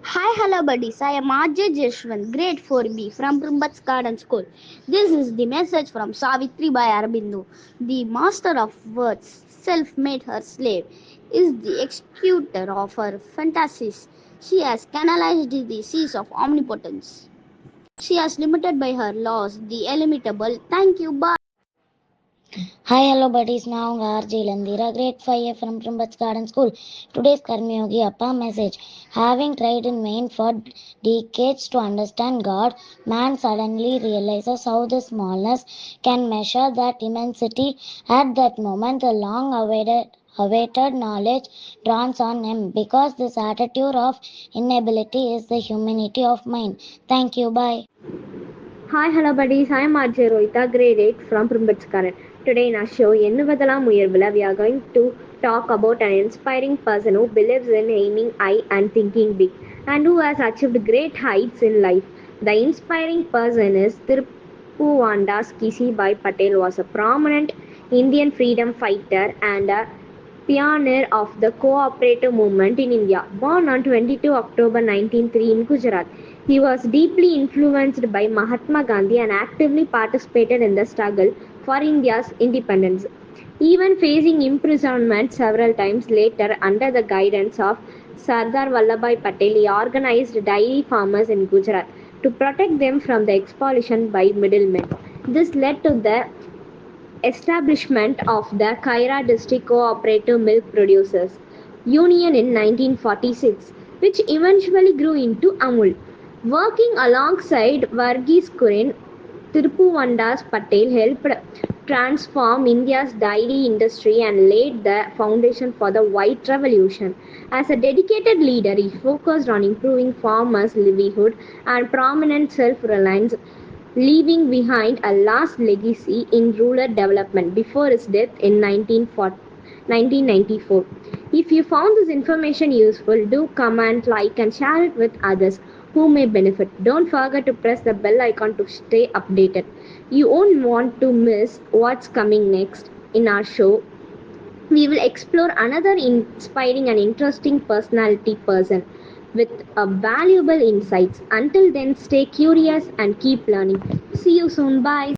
Hi, hello buddies. I am RJ Jeshwant, grade 4B from Prumbat's Garden School. This is the message from Savitri by Aurobindo. The master of words, self made her slave, is the executor of her fantasies. She has canalized the seas of omnipotence. She has limited by her laws the illimitable. Thank you. Bye. Hi, hello buddies. Now RJ Landira, grade 5 from Primbats Garden School. Today's Karmyogi Appa message. Having tried in vain for decades to understand God, man suddenly realizes how the smallness can measure that immensity. At that moment, the long awaited knowledge dawns on him because this attitude of inability is the humanity of mind. Thank you. Bye. Hi, hello buddies. I am Arjay Rohita, grade 8 from Primbachkaran. Today in our show, Ennuvadalam Muyarvila, we are going to talk about an inspiring person who believes in aiming high and thinking big and who has achieved great heights in life. The inspiring person is Tiruppuvandas Kisibai Patel was a prominent Indian freedom fighter and a pioneer of the cooperative movement in India. Born on 22 October 1903 in Gujarat, he was deeply influenced by Mahatma Gandhi and actively participated in the struggle for India's independence. Even facing imprisonment several times later under the guidance of Sardar Vallabhbhai Patel, he organized dairy farmers in Gujarat to protect them from the exploitation by middlemen. This led to the establishment of the Kaira District Cooperative Milk Producers Union in 1946, which eventually grew into Amul. Working alongside Varghese Kurin, Tiruppuvandas Patel helped transform India's dairy industry and laid the foundation for the White Revolution. As a dedicated leader, he focused on improving farmers' livelihood and prominent self-reliance, leaving behind a lasting legacy in rural development before his death in 1994. If you found this information useful, do comment, like, and share it with others who may benefit. Don't forget to press the bell icon to stay updated. You won't want to miss what's coming next in our show. We will explore another inspiring and interesting personality person with valuable insights. Until then, stay curious and keep learning. See you soon. Bye.